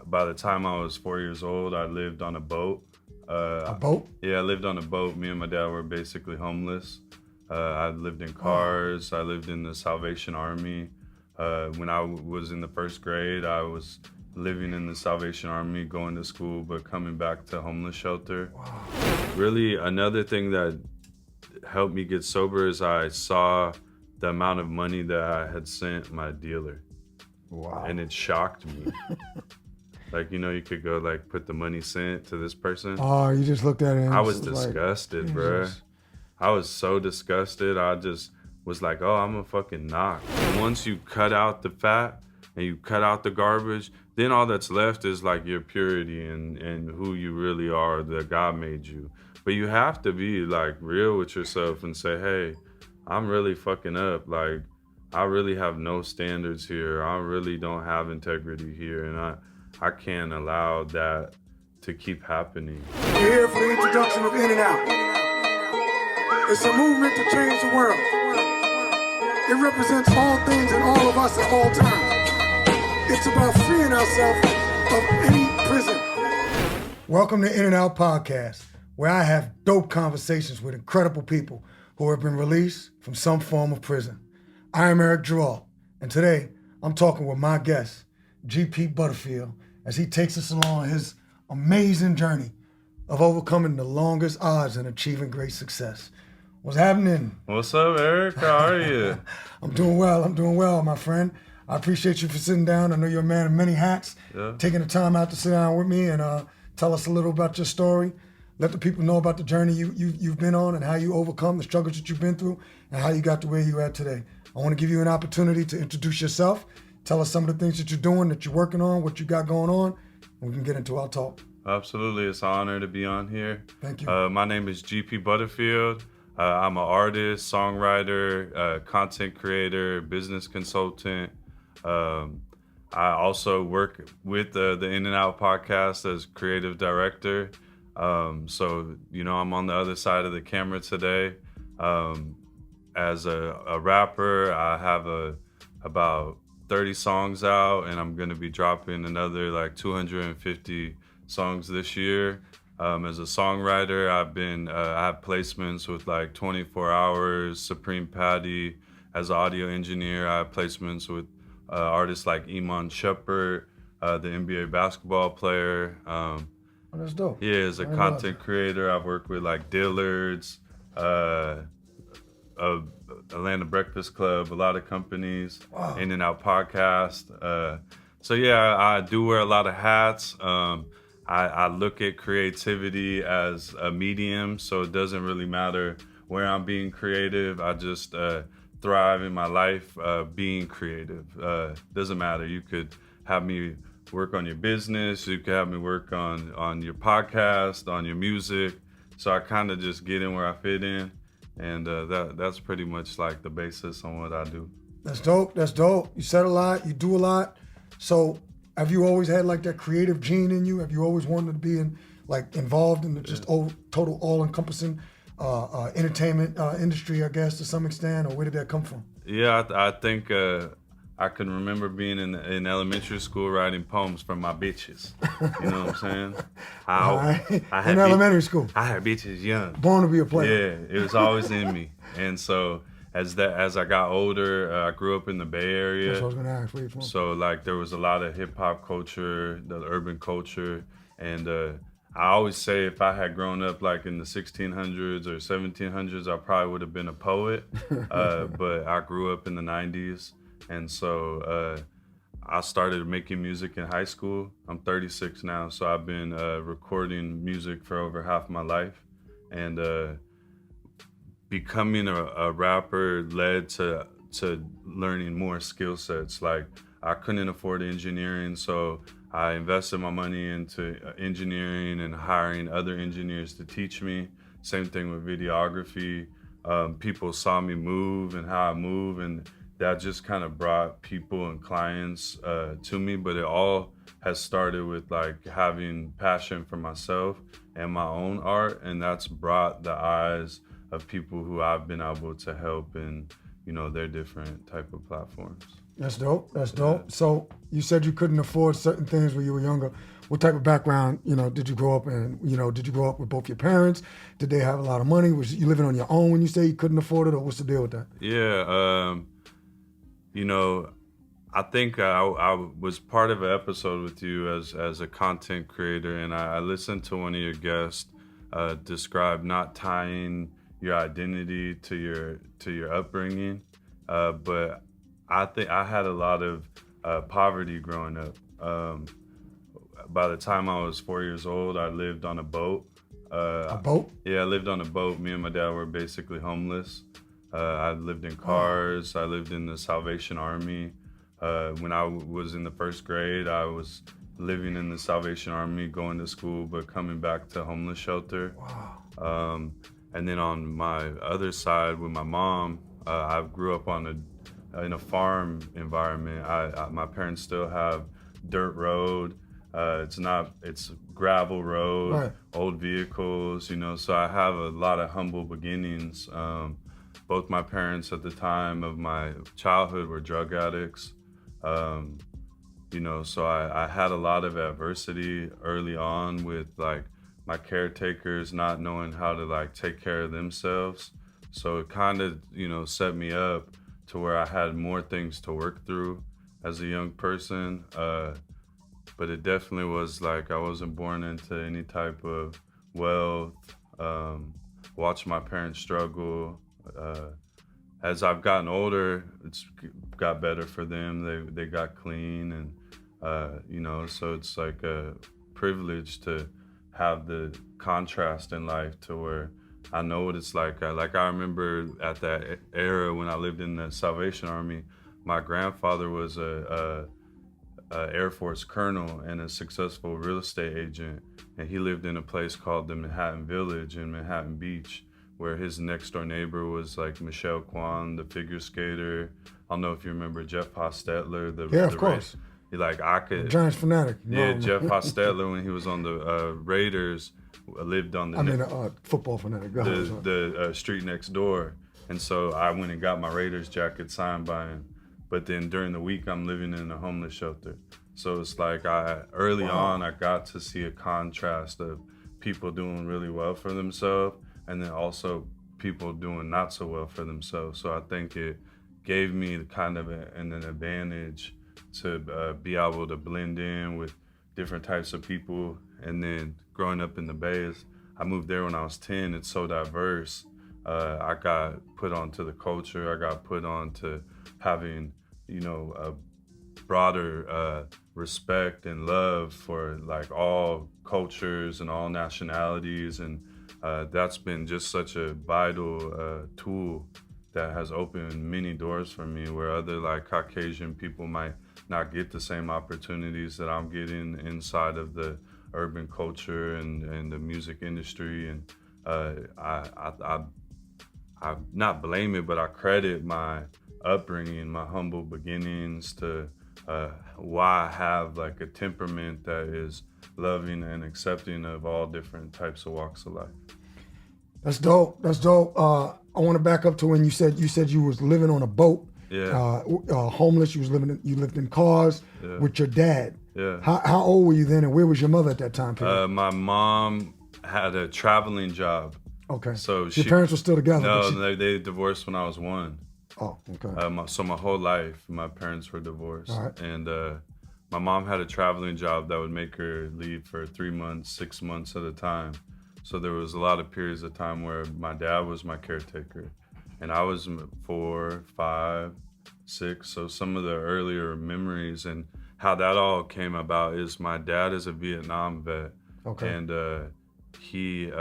by the time I was 4 years old, I lived on a boat. A boat? Yeah, I lived on a boat. Me and my dad were basically homeless. I lived in cars. I lived in the Salvation Army. When I was in the first grade, I was living in the Salvation Army, going to school, but coming back to homeless shelter. Wow. Really, another thing that helped me get sober is I saw the amount of money that I had sent my dealer. Wow. And it shocked me. Like, you could go like put the money sent to this person. Oh, you just looked at it and I was disgusted, bro. I was so disgusted. I just was like, oh, I'm a fucking knock. And once you cut out the fat and you cut out the garbage, then all that's left is like your purity and who you really are, that God made you. But you have to be like real with yourself and say, hey, I'm really fucking up. Like, I really have no standards here. I really don't have integrity here. And I can't allow that to keep happening. We're here for the introduction of In and Out. It's a movement to change the world. It represents all things and all of us at all times. It's about freeing ourselves of any prison. Welcome to In and Out Podcast, where I have dope conversations with incredible people who have been released from some form of prison. I am Eric Gerald, and today I'm talking with my guest, GP Butterfield, as he takes us along his amazing journey of overcoming the longest odds and achieving great success. What's happening? What's up, Eric? How are you? I'm doing well, my friend. I appreciate you for sitting down. I know you're a man of many hats, taking the time out to sit down with me and tell us a little about your story. Let the people know about the journey you've been on and how you overcome the struggles that you've been through and how you got to where you're at today. I want to give you an opportunity to introduce yourself. Tell us some of the things that you're doing, that you're working on, what you got going on, and we can get into our talk. Absolutely. It's an honor to be on here. Thank you. My name is GP Butterfield. I'm an artist, songwriter, content creator, business consultant. I also work with the In and Out podcast as creative director. So, I'm on the other side of the camera today. As a rapper, I have about 30 songs out, and I'm going to be dropping another like 250 songs this year. As a songwriter, I have placements with like 24 Hours, Supreme Patty. As an audio engineer, I have placements with artists like Iman Shumpert, the NBA basketball player. That's dope. Yeah, as a content creator, I've worked with like Dillard's, Atlanta Breakfast Club, a lot of companies, In and Out Podcast. So yeah, I do wear a lot of hats. I look at creativity as a medium, so it doesn't really matter where I'm being creative. I just thrive in my life being creative. Doesn't matter. You could have me work on your business. You could have me work on your podcast, on your music. So I kind of just get in where I fit in. And that's pretty much like the basis on what I do. That's dope. You said a lot. You do a lot. So have you always had like that creative gene in you? Have you always wanted to be involved in the total all-encompassing entertainment industry, I guess, to some extent? Or where did that come from? Yeah, I think I can remember being in elementary school writing poems from my bitches. You know what I'm saying? I had elementary school. I had bitches young. Born to be a player. Yeah, it was always in me. And so as I got older, I grew up in the Bay Area. That's what I was going to ask. Where you from? So like there was a lot of hip hop culture, the urban culture. And I always say if I had grown up like in the 1600s or 1700s, I probably would have been a poet. But I grew up in the 90s. And so I started making music in high school. I'm 36 now, so I've been recording music for over half my life. And becoming a rapper led to learning more skill sets. Like I couldn't afford engineering, so I invested my money into engineering and hiring other engineers to teach me. Same thing with videography. People saw me move and how I move, and that just kind of brought people and clients to me. But it all has started with like having passion for myself and my own art, and that's brought the eyes of people who I've been able to help in, their different type of platforms. That's dope. That's dope. So you said you couldn't afford certain things when you were younger. What type of background, did you grow up in? Did you grow up with both your parents? Did they have a lot of money? Was you living on your own when you say you couldn't afford it, or what's the deal with that? Yeah, I think I was part of an episode with you as a content creator, and I listened to one of your guests describe not tying your identity to your upbringing, but I think I had a lot of poverty growing up. By the time I was 4 years old, I lived on a boat. A boat? Yeah, I lived on a boat. Me and my dad were basically homeless. I lived in cars. I lived in the Salvation Army. When I was in the first grade, I was living in the Salvation Army, going to school, but coming back to homeless shelter. Wow. And then on my other side with my mom, I grew up in a farm environment. My parents still have dirt road. It's gravel road, right. Old vehicles, so I have a lot of humble beginnings. Both my parents at the time of my childhood were drug addicts. So I had a lot of adversity early on with like my caretakers not knowing how to like take care of themselves. So it kind of, set me up to where I had more things to work through as a young person. But it definitely was like I wasn't born into any type of wealth. Watched my parents struggle. As I've gotten older, it's got better for them. They got clean, and so it's like a privilege to have the contrast in life to where I know what it's like. I remember at that era when I lived in the Salvation Army, my grandfather was a Air Force colonel and a successful real estate agent, and he lived in a place called the Manhattan Village in Manhattan Beach, where his next door neighbor was like Michelle Kwan, the figure skater. I don't know if you remember Jeff Hostetler. Of course. Giants fanatic. Yeah, Jeff Hostetler, when he was on the Raiders, lived on football fanatic. The street next door, and so I went and got my Raiders jacket signed by him. But then during the week, I'm living in a homeless shelter. So it's like early on, I got to see a contrast of people doing really well for themselves, and then also people doing not so well for themselves. So I think it gave me kind of an advantage to be able to blend in with different types of people. And then growing up in the Bay, I moved there when I was 10. It's so diverse. I got put onto the culture. I got put onto having, a broader respect and love for like all cultures and all nationalities. And that's been just such a vital tool that has opened many doors for me, where other like Caucasian people might not get the same opportunities that I'm getting inside of the urban culture and the music industry. And I not blame it, but I credit my upbringing, my humble beginnings to why I have like a temperament that is loving and accepting of all different types of walks of life. That's dope. I want to back up to when you said you was living on a boat. Yeah. Homeless. You lived in cars with your dad. Yeah. How old were you then, and where was your mother at that time period? My mom had a traveling job. Okay. So your parents were still together? No, they divorced when I was 1. Oh, okay. So my whole life, my parents were divorced. All right. And my mom had a traveling job that would make her leave for 3 months, 6 months at a time. So there was a lot of periods of time where my dad was my caretaker, and I was 4, 5, 6. So some of the earlier memories and how that all came about is my dad is a Vietnam vet. Okay. And he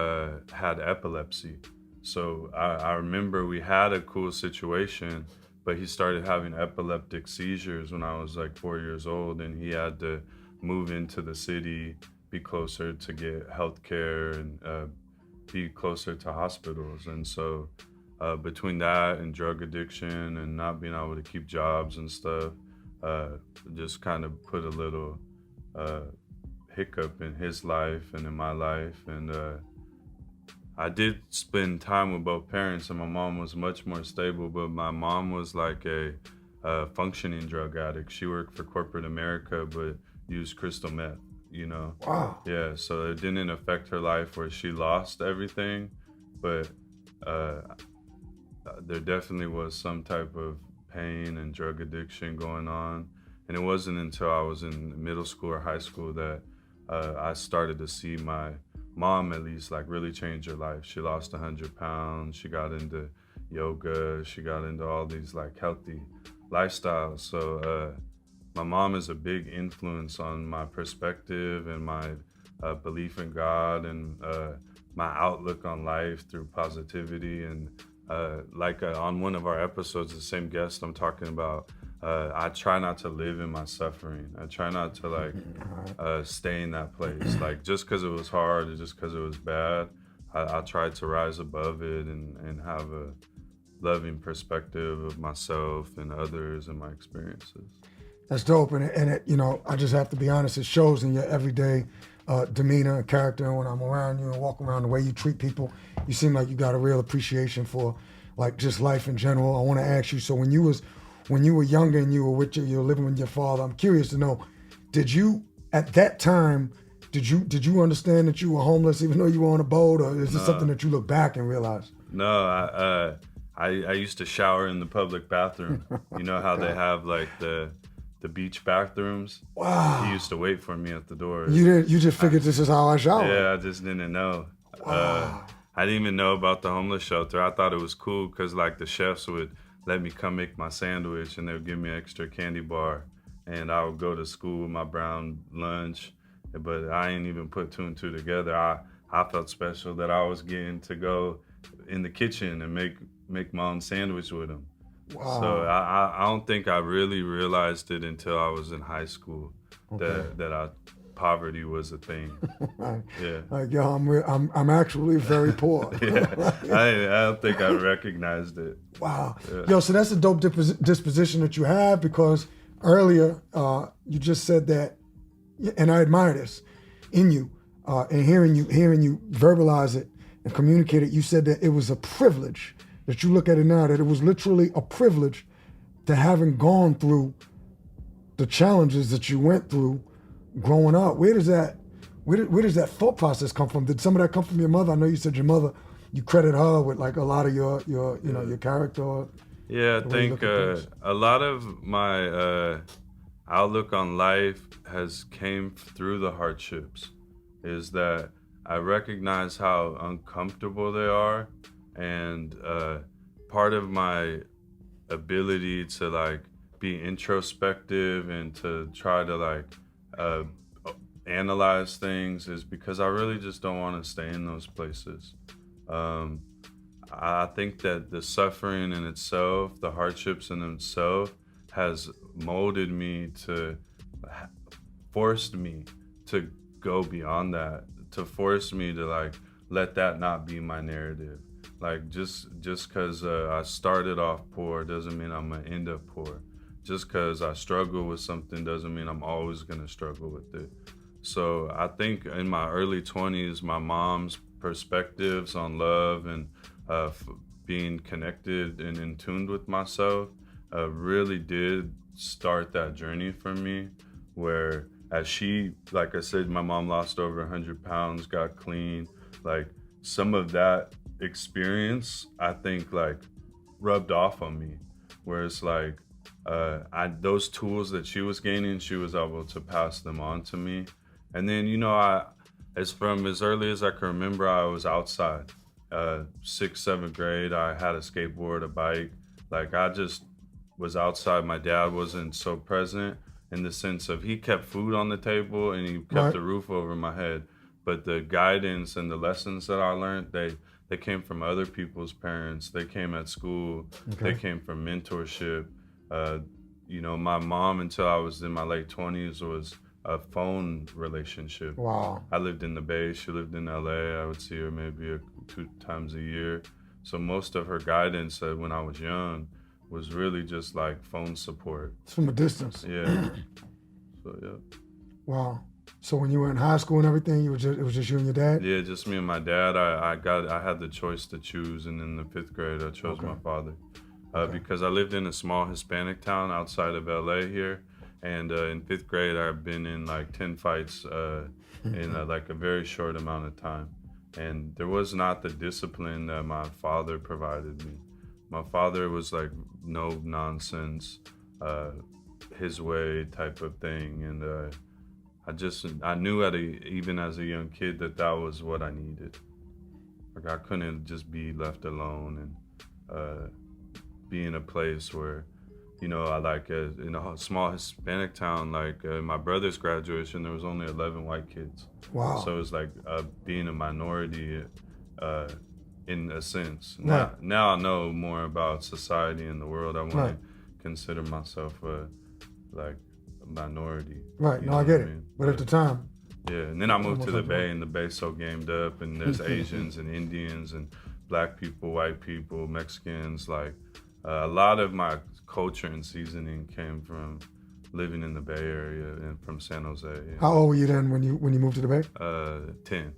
had epilepsy. So I remember we had a cool situation, but he started having epileptic seizures when I was like 4 years old, and he had to move into the city, be closer to get health care and be closer to hospitals. And so between that and drug addiction and not being able to keep jobs and stuff, just kind of put a little hiccup in his life and in my life. And I did spend time with both parents, and my mom was much more stable, but my mom was like a functioning drug addict. She worked for corporate America, but used crystal meth, you know? Wow. Yeah, so it didn't affect her life where she lost everything, but there definitely was some type of pain and drug addiction going on. And it wasn't until I was in middle school or high school that I started to see my mom at least like really change her life. She lost 100 pounds. She got into yoga. She got into all these like healthy lifestyles. So my mom is a big influence on my perspective and my belief in God and my outlook on life through positivity. And on one of our episodes, the same guest I'm talking about, I try not to live in my suffering. I try not to like stay in that place. Like just because it was hard or just because it was bad, I tried to rise above it and have a loving perspective of myself and others and my experiences. That's dope, and it, you know, I just have to be honest, it shows in your everyday demeanor and character. And when I'm around you and walk around, the way you treat people, you seem like you got a real appreciation for like just life in general. I want to ask you, so when you were younger and you were living with your father, I'm curious to know, did you at that time, did you understand that you were homeless even though you were on a boat, or is this something that you look back and realize? No, I used to shower in the public bathroom. You know how they have like the beach bathrooms? Wow. He used to wait for me at the door. You just figured this is how I shower? Yeah, I just didn't know. Wow. I didn't even know about the homeless shelter. I thought it was cool because like the chefs would let me come make my sandwich and they would give me an extra candy bar, and I would go to school with my brown lunch. But I ain't even put two and two together. I felt special that I was getting to go in the kitchen and make my own sandwich with them. Wow. So I don't think I really realized it until I was in high school that poverty was a thing. Right. Yeah. Like, yo, I'm actually very poor. Yeah. I don't think I recognized it. Wow. Yeah. Yo, so that's a dope disposition that you have, because earlier you just said that, and I admire this in you, and hearing you verbalize it and communicate it. You said that it was a privilege, that you look at it now, that it was literally a privilege to having gone through the challenges that you went through growing up. Where does that thought process come from? Did some of that come from your mother? I know you said your mother, you credit her with like a lot of your character. Yeah, I think a lot of my outlook on life came through the hardships. Is that I recognize how uncomfortable they are, and part of my ability to like be introspective and to try to like analyze things is because I really just don't want to stay in those places. I think that the suffering in itself, the hardships in themselves, has molded me forced me to go beyond that, to force me to like let that not be my narrative. Like just because I started off poor doesn't mean I'm gonna end up poor. Just because I struggle with something doesn't mean I'm always gonna struggle with it. So I think in my early 20s, my mom's perspectives on love and being connected and in tune with myself really did start that journey for me, where as she, like I said, my mom lost over 100 pounds, got clean. Like some of that experience, I think like rubbed off on me, where it's like those tools that she was gaining, she was able to pass them on to me. And then, you know, from as early as I can remember, I was outside. 6th, 7th grade, I had a skateboard, a bike. Like I just was outside. My dad wasn't so present in the sense of he kept food on the table and he kept the roof over my head. But the guidance and the lessons that I learned, they came from other people's parents. They came at school. They came from mentorship. You know, my mom, until I was in my late 20s, was a phone relationship. Wow. I lived in the Bay. She lived in LA. I would see her maybe 2 times a year. So most of her guidance when I was young was really just like phone support. It's from a distance. Yeah. So yeah. Wow. So when you were in high school and everything, it was just you and your dad? Yeah, just me and my dad. I had the choice to choose, and in the 5th grade, I chose my father. because I lived in a small Hispanic town outside of LA here. And in 5th grade, I've been in like 10 fights in like a very short amount of time. And there was not the discipline that my father provided me. My father was like no nonsense, his way type of thing. And I knew even as a young kid that was what I needed. Like I couldn't just be left alone and be in a place where, you know, in a small Hispanic town, like my brother's graduation, there was only 11 white kids. Wow. So it was like being a minority in a sense. Right. Now I know more about society and the world. I want to consider myself like a minority. Right, no, I get it. But at the time. Yeah, and then I moved to the Bay, and the Bay's so gamed up, and there's Asians and Indians and black people, white people, Mexicans, like a lot of my culture and seasoning came from living in the Bay Area and from San Jose. Yeah. How old were you then when you moved to the Bay? 10.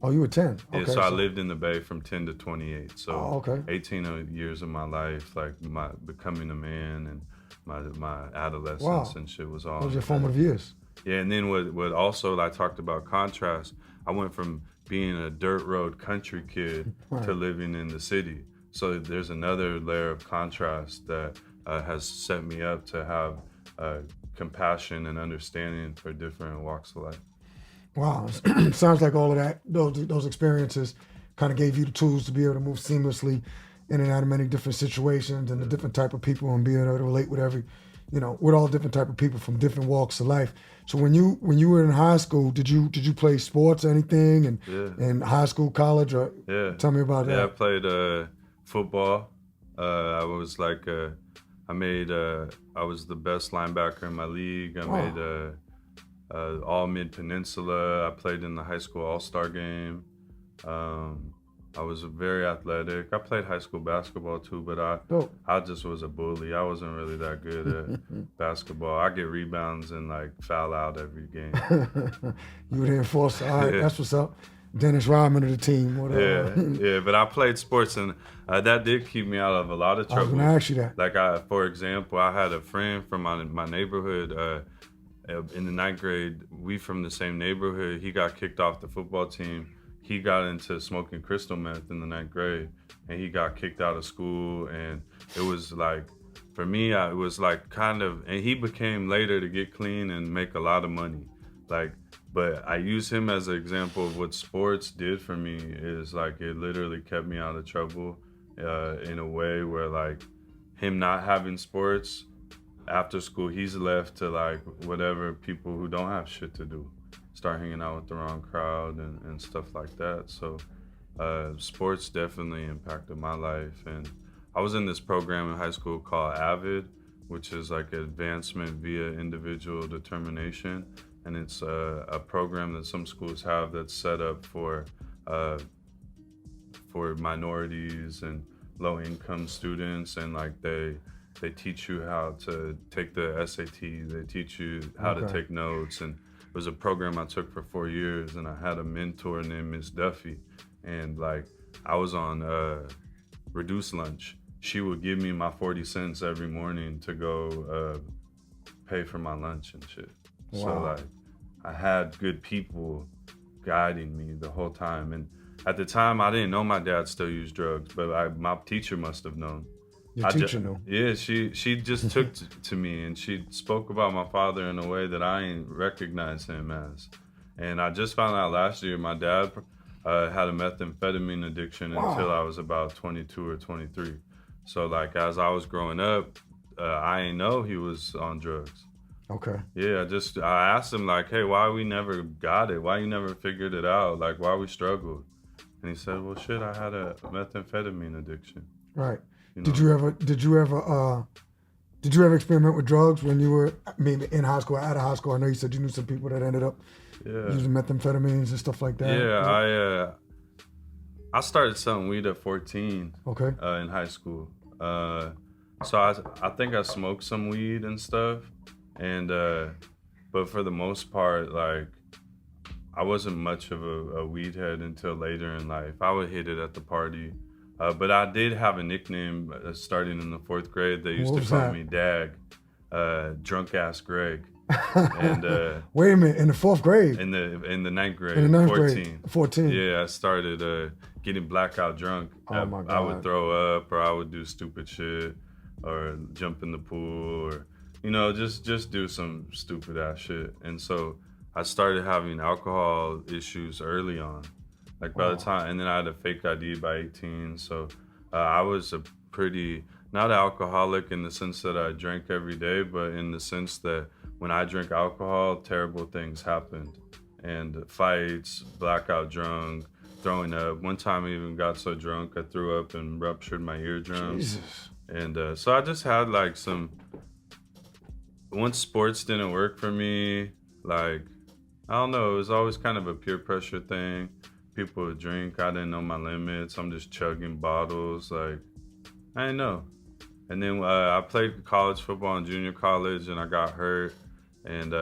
Oh, you were 10. Okay, Yeah, so I lived in the Bay from 10 to 28. So 18 years of my life, like my becoming a man and my adolescence and shit was all. What was your formative years? Yeah, and then what also I talked about contrast, I went from being a dirt road country kid to living in the city. So there's another layer of contrast that has set me up to have compassion and understanding for different walks of life. Wow, sounds like all of that, those experiences kind of gave you the tools to be able to move seamlessly in and out of many different situations and the different type of people and being able to relate with with all different type of people from different walks of life. So when you were in high school, did you play sports or anything in high school, college, or tell me about that? Yeah, I played football. I was like I was the best linebacker in my league. I made all mid-peninsula. I played in the high school all-star game. I was very athletic. I played high school basketball too, but I just was a bully. I wasn't really that good at basketball. I get rebounds and like foul out every game. You were the enforcer. All right, that's what's up. Dennis Rodman of the team. Yeah, but I played sports and that did keep me out of a lot of trouble. I was gonna ask you that. Like for example, I had a friend from my neighborhood in the 9th grade. We from the same neighborhood. He got kicked off the football team. He got into smoking crystal meth in the 9th grade, and he got kicked out of school. And it was like, for me, it was like kind of, and he became later to get clean and make a lot of money. Like, but I use him as an example of what sports did for me. Is like it literally kept me out of trouble in a way where like him not having sports after school, he's left to like whatever people who don't have shit to do. Start hanging out with the wrong crowd and stuff like that. So sports definitely impacted my life. And I was in this program in high school called AVID, which is like advancement via individual determination. And it's a program that some schools have that's set up for minorities and low-income students. And like they teach you how to take the SAT. They teach you how to take notes. And it was a program I took for 4 years, and I had a mentor named Miss Duffy, and like I was on reduced lunch. She would give me my 40 cents every morning to go pay for my lunch and shit. Wow. So like I had good people guiding me the whole time. And at the time I didn't know my dad still used drugs, but my teacher must have known. Your teacher knew. Yeah, she just took to me, and she spoke about my father in a way that I didn't recognize him as. And I just found out last year my dad had a methamphetamine addiction until I was about 22 or 23. So like as I was growing up, I didn't know he was on drugs. Okay. Yeah, I asked him like, hey, why we never got it? Why you never figured it out? Like why we struggled? And he said, well, shit, I had a methamphetamine addiction. Right. You know? Did you ever experiment with drugs when you were maybe in high school or out of high school? I know you said you knew some people that ended up using methamphetamines and stuff like that. Yeah, I started selling weed at 14. Okay. In high school. So I think I smoked some weed and stuff, and but for the most part, like I wasn't much of a weed head until later in life. I would hit it at the party. But I did have a nickname starting in the 4th grade. They used What to was call that? me Dag, drunk ass Greg. And Wait a minute, in the 4th grade? in the 9th grade, In the 9th 14. grade, 14. Yeah, I started getting blackout drunk. Oh my I would God. throw up, or I would do stupid shit, or jump in the pool, or just do some stupid ass shit. And so I started having alcohol issues early on. Like by the time, and then I had a fake ID by 18. So I was a pretty, not alcoholic in the sense that I drank every day, but in the sense that when I drink alcohol, terrible things happened. And fights, blackout drunk, throwing up. One time I even got so drunk I threw up and ruptured my eardrums. Jesus. And so I just had like once sports didn't work for me, like, I don't know, it was always kind of a peer pressure thing. People would drink, I didn't know my limits. I'm just chugging bottles, like, I didn't know. And then I played college football in junior college and I got hurt. And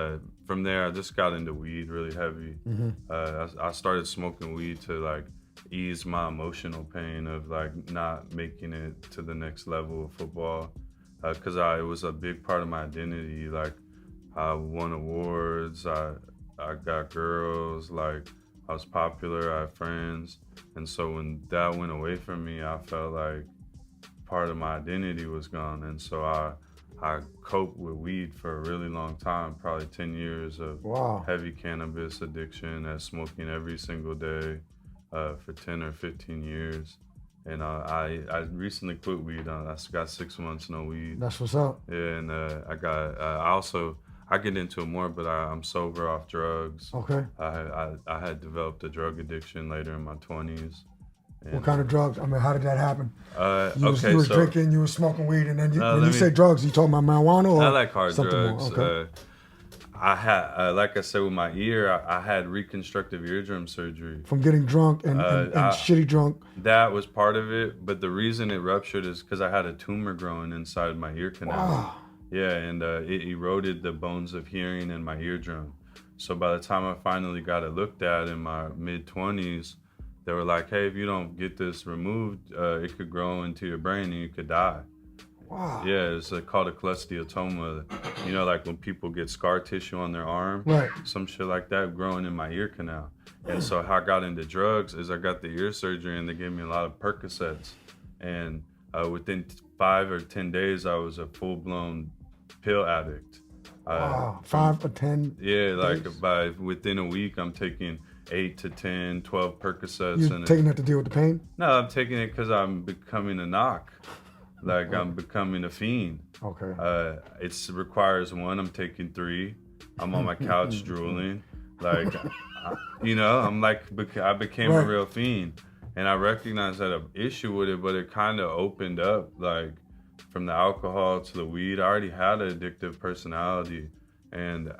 from there, I just got into weed really heavy. I started smoking weed to like ease my emotional pain of like not making it to the next level of football. Because it was a big part of my identity. Like I won awards, I got girls, like I was popular, I had friends. And so when that went away from me, I felt like part of my identity was gone. And so I coped with weed for a really long time, probably 10 years of heavy cannabis addiction, smoking every single day for 10 or 15 years. And I recently quit weed. I got 6 months no weed. That's what's up. Yeah, and I get into it more, but I'm sober off drugs. Okay. I had developed a drug addiction later in my 20s. What kind of drugs? I mean, how did that happen? Okay, you was so drinking, you was smoking weed, and then when you me- say drugs, you talking about marijuana or I like hard something drugs. more? Okay. I had, like I said, with my ear, I had reconstructive eardrum surgery. From getting drunk and shitty drunk. That was part of it, but the reason it ruptured is because I had a tumor growing inside my ear canal. Wow. Yeah, and it eroded the bones of hearing in my eardrum. So by the time I finally got it looked at in my mid-20s, they were like, hey, if you don't get this removed, it could grow into your brain and you could die. Wow. Yeah, it's called a cholesteatoma. You know, like when people get scar tissue on their arm, Right. some shit like that growing in my ear canal. And so how I got into drugs is I got the ear surgery and they gave me a lot of Percocets. And within 5 or 10 days, I was a full-blown pill addict. Wow. 5 or 10. Yeah, like within a week, I'm taking 8 to 10, 12 Percocets. You taking that to deal with the pain? No, I'm taking it because I'm becoming a knock. Like I'm becoming a fiend. Okay. It requires 1, I'm taking 3. I'm on my couch drooling. Like, I'm like, I became a real fiend. And I recognized that an issue with it, but it kind of opened up, like, from the alcohol to the weed. I already had an addictive personality. And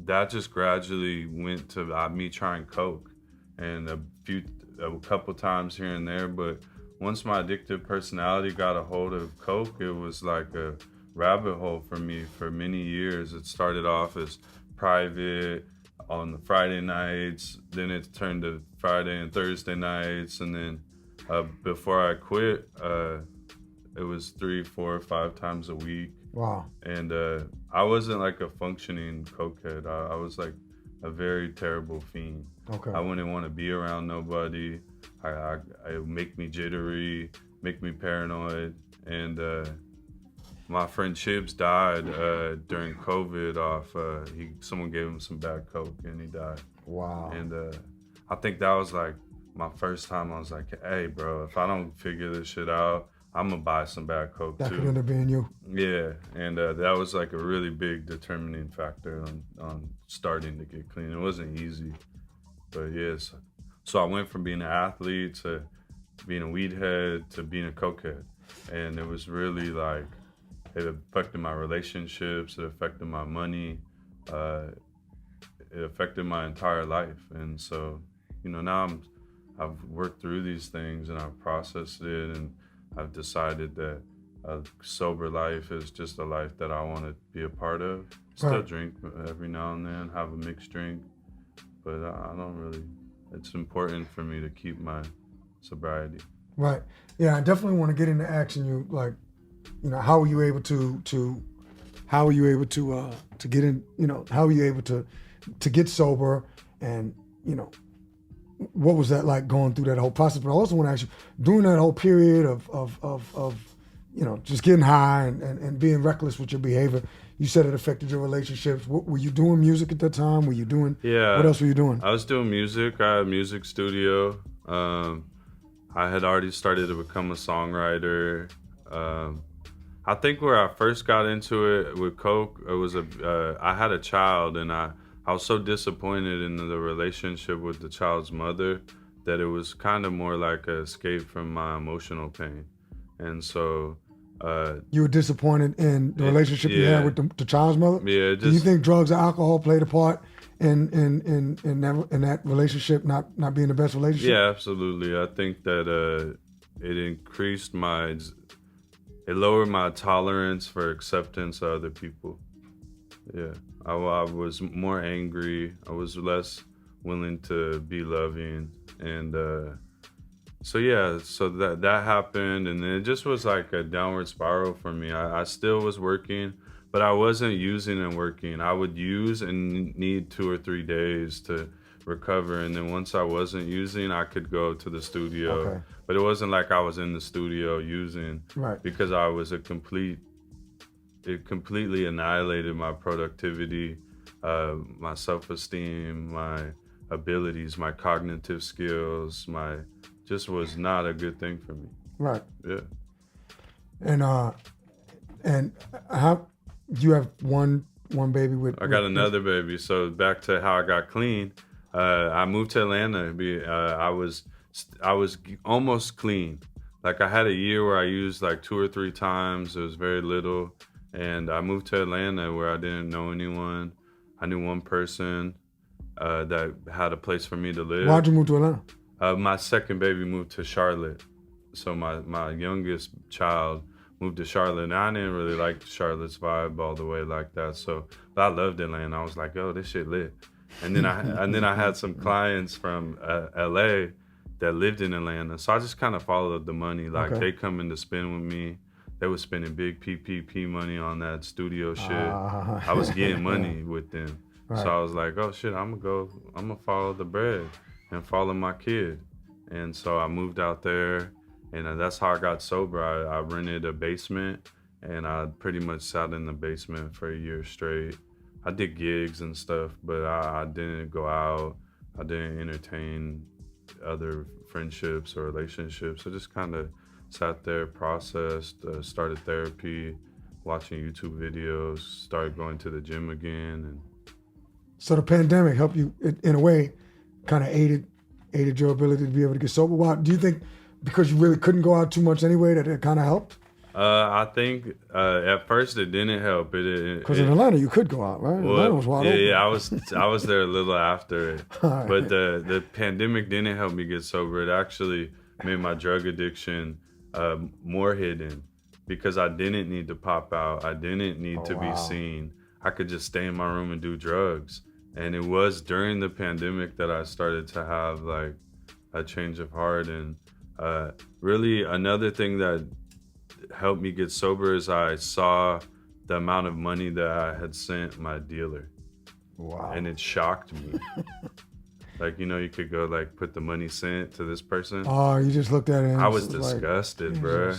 that just gradually went to me trying coke. And a couple times here and there, but once my addictive personality got a hold of coke, it was like a rabbit hole for me for many years. It started off as private on the Friday nights, then it turned to Friday and Thursday nights, and then before I quit, it was 3, 4, 5 times a week. Wow. And I wasn't like a functioning cokehead. I was like a very terrible fiend. Okay. I wouldn't want to be around nobody. It would make me jittery, make me paranoid. And my friend Chips died during COVID off, someone gave him some bad coke and he died. Wow. And I think that was like my first time I was like, hey bro, if I don't figure this shit out, I'm gonna buy some bad coke That too. could end up being you. Yeah, and that was like a really big determining factor on starting to get clean. It wasn't easy, but yes. So I went from being an athlete to being a weed head to being a cokehead. And it was really like, it affected my relationships, it affected my money, it affected my entire life. And so, now I've worked through these things and I've processed it, and I've decided that a sober life is just a life that I want to be a part of. Still drink every now and then, have a mixed drink, but I don't really, it's important for me to keep my sobriety. Right. Yeah, I definitely want to get into asking you, like, how were you able to get in, how were you able to get sober, and, what was that like going through that whole process? But I also want to ask you, during that whole period of just getting high and being reckless with your behavior, you said it affected your relationships. Were you doing music at that time? Were you doing, Yeah. What else were you doing? I was doing music. I had a music studio. I had already started to become a songwriter. I think where I first got into it with coke, it was I had a child, and I was so disappointed in the relationship with the child's mother that it was kind of more like an escape from my emotional pain. And so you were disappointed in the relationship you had with the child's mother? Yeah. Do you think drugs or alcohol played a part in that relationship not being the best relationship? Yeah, absolutely. I think that it lowered my tolerance for acceptance of other people. Yeah, I was more angry. I was less willing to be loving, and so that happened, and then it just was like a downward spiral for me. I still was working, but I wasn't using and working. I would use and need 2 or 3 days to recover, and then once I wasn't using, I could go to the studio. Okay. But it wasn't like I was in the studio using, right? Because I was it completely annihilated my productivity, my self-esteem, my abilities, my cognitive skills, just was not a good thing for me. Right. Yeah. And how you have one baby with? I got another baby. So back to how I got clean. I moved to Atlanta. I was almost clean. Like I had a year where I used like 2 or 3 times. It was very little. And I moved to Atlanta where I didn't know anyone. I knew one person that had a place for me to live. Why'd you move to Atlanta? My second baby moved to Charlotte. So my youngest child moved to Charlotte. And I didn't really like Charlotte's vibe all the way like that. But I loved Atlanta. I was like, oh, this shit lit. And then I had some clients from LA that lived in Atlanta. So I just kind of followed the money. Like They come in to spend with me. They were spending big PPP money on that studio shit. I was getting money with them. Right. So I was like, oh shit, I'm gonna follow the bread and follow my kid. And so I moved out there, and that's how I got sober. I rented a basement, and I pretty much sat in the basement for a year straight. I did gigs and stuff, but I didn't go out. I didn't entertain other friendships or relationships. I just kind of sat there, processed, started therapy, watching YouTube videos, started going to the gym again. And so the pandemic helped you, in a way, kind of aided your ability to be able to get sober. Why do you think, because you really couldn't go out too much anyway, that it kind of helped? I think at first it didn't help. Because in Atlanta you could go out, right? Well, Atlanta was wide open. Yeah, I was there a little after it. Right. But the pandemic didn't help me get sober. It actually made my drug addiction more hidden, because I didn't need to pop out. I didn't need to be seen. I could just stay in my room and do drugs. And it was during the pandemic that I started to have like a change of heart. And really another thing that helped me get sober is I saw the amount of money that I had sent my dealer. Wow. And it shocked me. Like, you could go like put the money sent to this person. Oh, you just looked at it and I was disgusted, bro.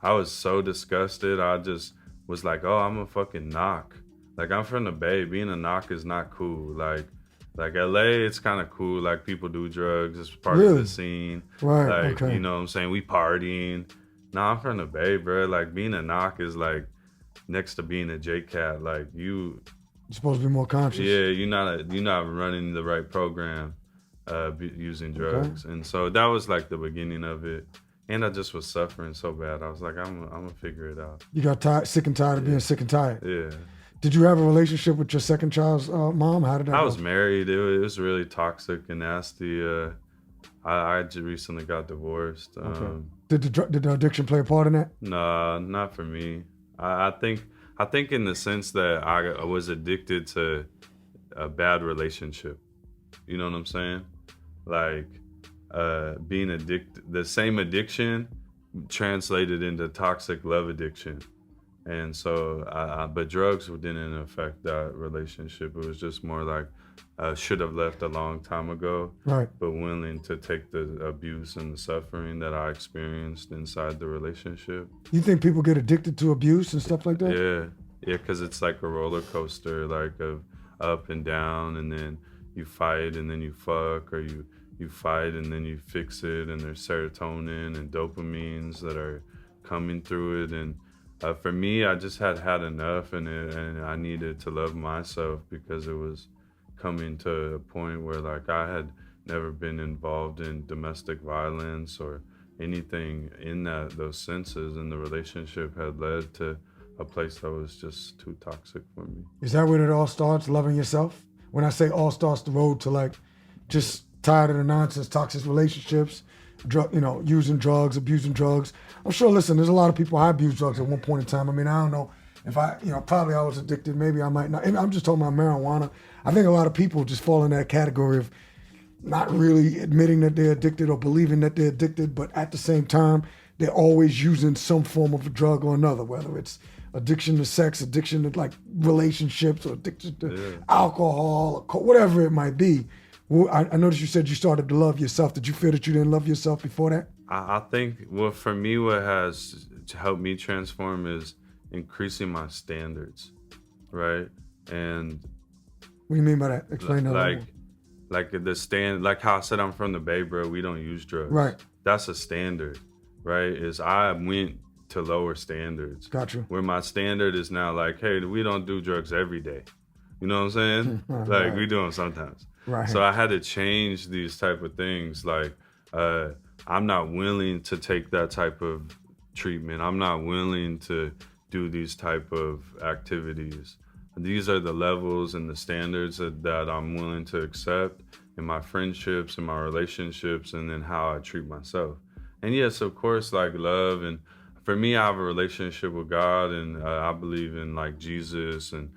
I was so disgusted. I just was like, oh, I'm a fucking knock. Like, I'm from the Bay. Being a knock is not cool. Like LA, it's kind of cool. Like, people do drugs. It's part of the scene. Right, like, you know what I'm saying? We partying. Nah, I'm from the Bay, bro. Like, being a knock is like next to being a J-Cat. Like, you're supposed to be more conscious. Yeah, you're not running the right program using drugs. And so that was like the beginning of it. And I just was suffering so bad. I was like, I'm gonna figure it out. You got sick and tired of being sick and tired. Yeah. Did you have a relationship with your second child's mom? How did that go? I was married. It was really toxic and nasty. I just recently got divorced. Okay. Did the addiction play a part in that? No, not for me. I think in the sense that I was addicted to a bad relationship. You know what I'm saying? Like, being addicted, the same addiction translated into toxic love addiction. And so, but drugs didn't affect that relationship. It was just more like I should have left a long time ago, Right. but willing to take the abuse and the suffering that I experienced inside the relationship. You think people get addicted to abuse and stuff like that? Yeah, because it's like a roller coaster, like of up and down, and then you fight, and then you fuck, or you fight, and then you fix it, and there's serotonin and dopamines that are coming through it, and for me, I just had enough, and I needed to love myself because it was coming to a point where like I had never been involved in domestic violence or anything in those senses, and the relationship had led to a place that was just too toxic for me. Is that where it all starts, loving yourself? When I say all starts, the road to like just tired of the nonsense, toxic relationships, using drugs, abusing drugs. I'm sure, listen, there's a lot of people, I abused drugs at one point in time. I mean, I don't know if probably I was addicted, maybe I might not. And I'm just talking about marijuana. I think a lot of people just fall in that category of not really admitting that they're addicted or believing that they're addicted, but at the same time, they're always using some form of a drug or another, whether it's addiction to sex, addiction to like relationships, or addiction to alcohol, or whatever it might be. Well, I noticed you said you started to love yourself. Did you feel that you didn't love yourself before that? I think, well, for me, what has helped me transform is increasing my standards, right? And what do you mean by that? Explain that. Like how I said, I'm from the Bay, bro. We don't use drugs. Right. That's a standard, right? Is I went to lower standards. Gotcha. Where my standard is now like, hey, we don't do drugs every day. You know what I'm saying? Right. We do them sometimes. Right. So I had to change these type of things. Like, I'm not willing to take that type of treatment. I'm not willing to do these type of activities. These are the levels and the standards that I'm willing to accept in my friendships, in my relationships, and then how I treat myself. And yes, of course, like love. And for me, I have a relationship with God, and I believe in like Jesus and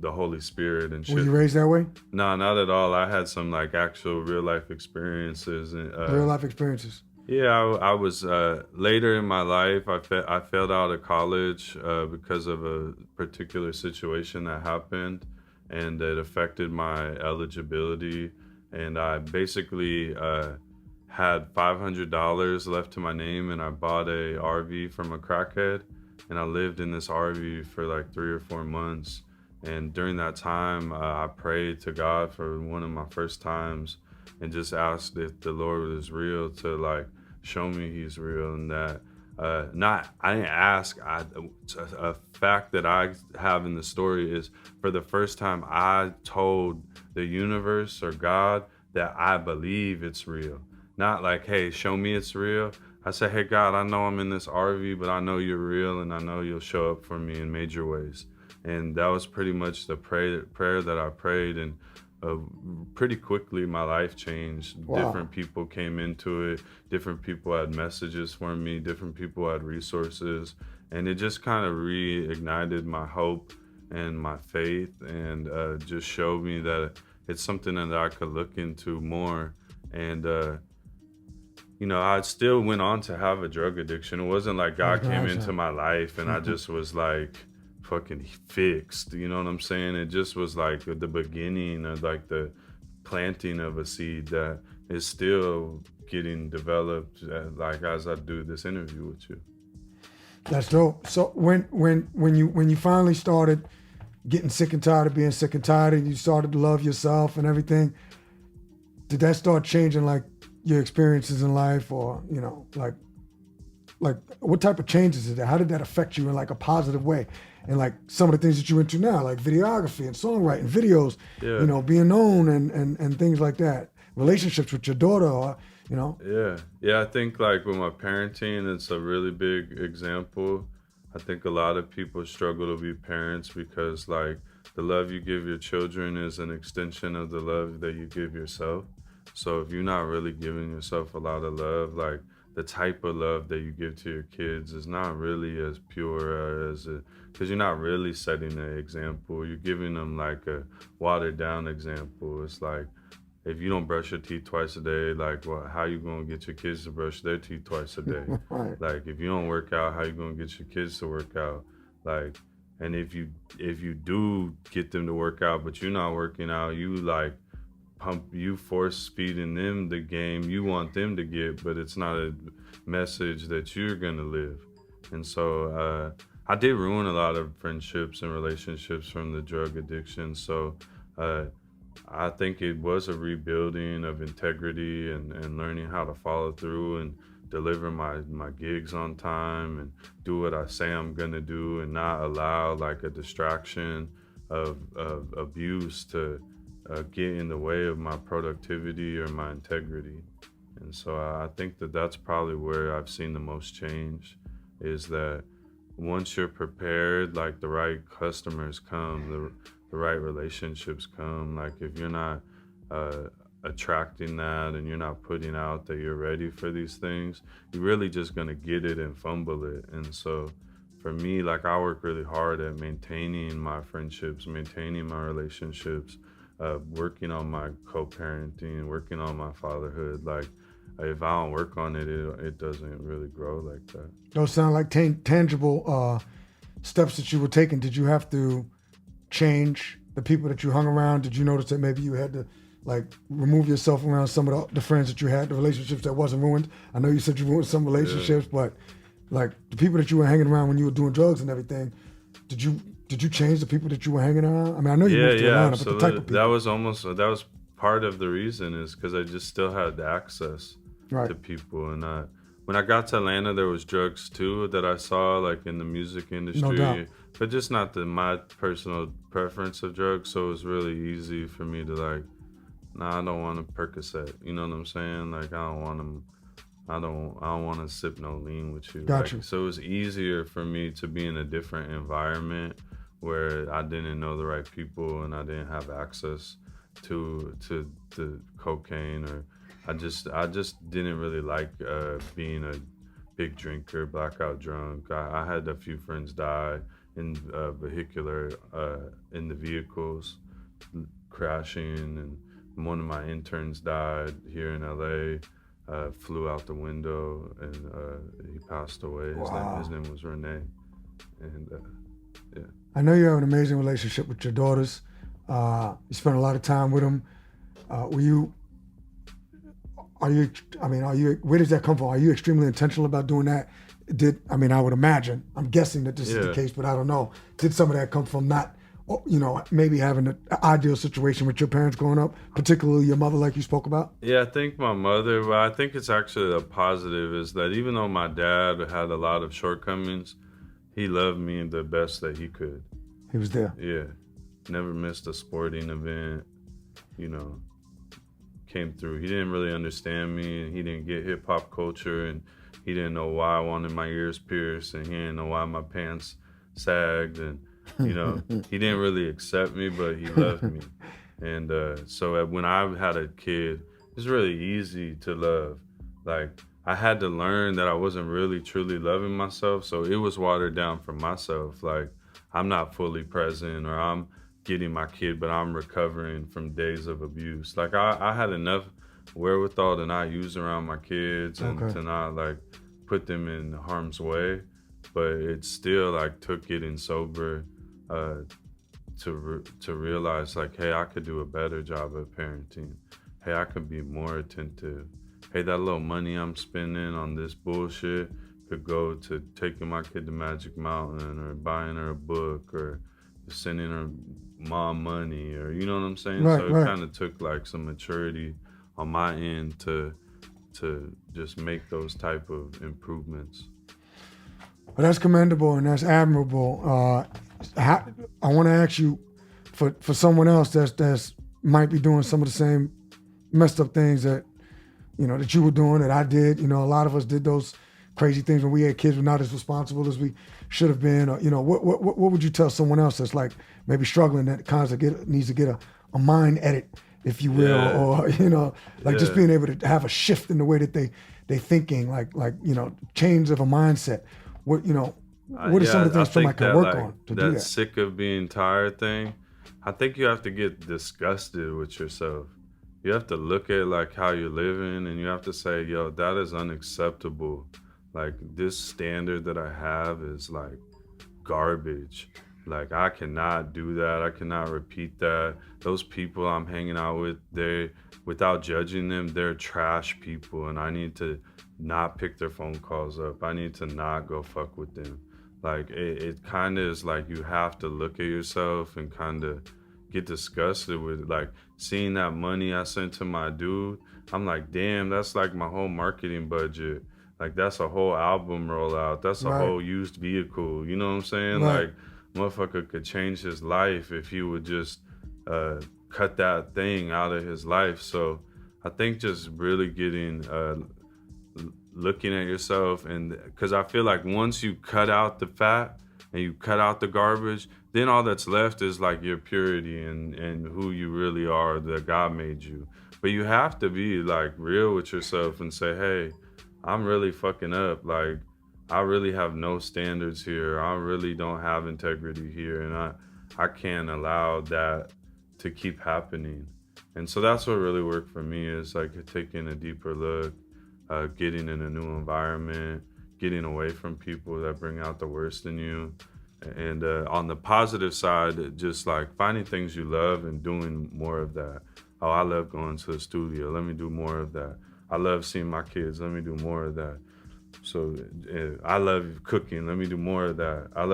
the Holy Spirit and shit. Were you raised that way? No, not at all. I had some like actual real life experiences. Real life experiences. Yeah, I was later in my life. I failed out of college because of a particular situation that happened, and it affected my eligibility. And I basically had $500 left to my name, and I bought a RV from a crackhead, and I lived in this RV for like 3 or 4 months. And during that time, I prayed to God for one of my first times, and just asked if the Lord was real, to like show me He's real, and that I didn't ask. A fact that I have in the story is, for the first time, I told the universe or God that I believe it's real. Not like, hey, show me it's real. I said, hey, God, I know I'm in this RV, but I know you're real, and I know you'll show up for me in major ways. And that was pretty much the prayer that I prayed, and pretty quickly my life changed. Wow. Different people came into it. Different people had messages for me. Different people had resources. And it just kind of reignited my hope and my faith, and just showed me that it's something that I could look into more. And I still went on to have a drug addiction. It wasn't like God came into my life and I just was like fucking fixed, you know what I'm saying? It just was like the beginning of like the planting of a seed that is still getting developed, like as I do this interview with you. That's dope. So when you finally started getting sick and tired of being sick and tired, and you started to love yourself and everything, did that start changing like your experiences in life, or like what type of changes did that? How did that affect you in like a positive way? And like some of the things that you're into now, like videography and songwriting, videos, being known and things like that, relationships with your daughter, Yeah, I think like with my parenting, it's a really big example. I think a lot of people struggle to be parents because like the love you give your children is an extension of the love that you give yourself. So if you're not really giving yourself a lot of love, like the type of love that you give to your kids is not really as pure because you're not really setting an example. You're giving them like a watered down example. It's like if you don't brush your teeth twice a day, like, well, how you gonna get your kids to brush their teeth twice a day? Right. Like, if you don't work out, how you gonna get your kids to work out? Like, and if you do get them to work out, but you're not working out, you like you force feeding them the game you want them to get, but it's not a message that you're gonna live. And so I did ruin a lot of friendships and relationships from the drug addiction. So I think it was a rebuilding of integrity and learning how to follow through and deliver my gigs on time and do what I say I'm gonna do and not allow like a distraction of abuse to get in the way of my productivity or my integrity. And so I think that that's probably where I've seen the most change, is that once you're prepared, like the right customers come, the right relationships come. Like if you're not attracting that and you're not putting out that you're ready for these things, you're really just gonna get it and fumble it. And so for me, like I work really hard at maintaining my friendships, maintaining my relationships, working on my co-parenting, working on my fatherhood. Like if I don't work on it, it doesn't really grow like that. Those sound like tangible steps that you were taking. Did you have to change the people that you hung around? Did you notice that maybe you had to like remove yourself around some of the friends that you had, the relationships that wasn't ruined? I know you said you ruined some relationships, but like the people that you were hanging around when you were doing drugs and everything, did you change the people that you were hanging around? I mean, I know you moved to Atlanta, absolutely. But the type of people. That was part of the reason, is because I just still had access to people. And when I got to Atlanta, there was drugs too that I saw, like in the music industry, no doubt. But just not my personal preference of drugs. So it was really easy for me to like, I don't want a Percocet. You know what I'm saying? Like I don't want to sip no lean with you. Gotcha. So it was easier for me to be in a different environment where I didn't know the right people and I didn't have access to the cocaine, or I just didn't really like being a big drinker, blackout drunk. I had a few friends die in in the vehicles, crashing, and one of my interns died here in LA. Flew out the window and he passed away. Wow. His name was Renee. And yeah. I know you have an amazing relationship with your daughters. You spent a lot of time with them. Where does that come from? Are you extremely intentional about doing that? I would imagine, I'm guessing that this is the case, but I don't know. Did some of that come from not, maybe having an ideal situation with your parents growing up, particularly your mother, like you spoke about? Yeah, I think my mother, but I think it's actually a positive, is that even though my dad had a lot of shortcomings, he loved me the best that he could. He was there. Yeah. Never missed a sporting event, came through. He didn't really understand me, and he didn't get hip hop culture, and he didn't know why I wanted my ears pierced, and he didn't know why my pants sagged, and he didn't really accept me, but he loved me. And so when I had a kid, it's really easy to love. Like I had to learn that I wasn't really truly loving myself, so it was watered down for myself. Like I'm not fully present, or I'm getting my kid, but I'm recovering from days of abuse. Like I had enough wherewithal to not use around my kids and to not like put them in harm's way, but it still like took getting sober to realize like, hey, I could do a better job of parenting. Hey, I could be more attentive. Hey, that little money I'm spending on this bullshit could go to taking my kid to Magic Mountain, or buying her a book, or sending her mom money, or you know what I'm saying? Right, so it right. kind of took like some maturity on my end to just make those type of improvements. Well, that's commendable and that's admirable. I want to ask you, for someone else that's might be doing some of the same messed up things that that you were doing, that I did. A lot of us did those crazy things when we had kids. We're not as responsible as we should have been. Or, what would you tell someone else that's like maybe struggling, that constantly needs to get a mind edit, if you will, or just being able to have a shift in the way that they thinking, like change of a mindset. What are some of the things somebody can work on to do that? Sick of being tired thing, I think you have to get disgusted with yourself. you have to look at like how you're living, and you have to say, yo, that is unacceptable. Like this standard that I have is like garbage. Like I cannot do that. I cannot repeat that. Those people I'm hanging out with, they, without judging them, they're trash people, and I need to not pick their phone calls up. I need to not go fuck with them. Like it kind of is like you have to look at yourself and kind of get disgusted with like seeing that money I sent to my dude. I'm like, damn, that's like my whole marketing budget. Like that's a whole album rollout. That's a whole used vehicle. You know what I'm saying? Right. Like motherfucker could change his life if he would just cut that thing out of his life. So I think just really getting looking at yourself, and because I feel like once you cut out the fat and you cut out the garbage, then all that's left is like your purity and who you really are, that God made you. But you have to be like real with yourself and say, hey, I'm really fucking up. Like I really have no standards here. I really don't have integrity here, and I can't allow that to keep happening. And so that's what really worked for me, is like taking a deeper look, getting in a new environment, getting away from people that bring out the worst in you. And on the positive side, just like finding things you love and doing more of that. Oh, I love going to the studio. Let me do more of that. I love seeing my kids. Let me do more of that. So I love cooking. Let me do more of that. I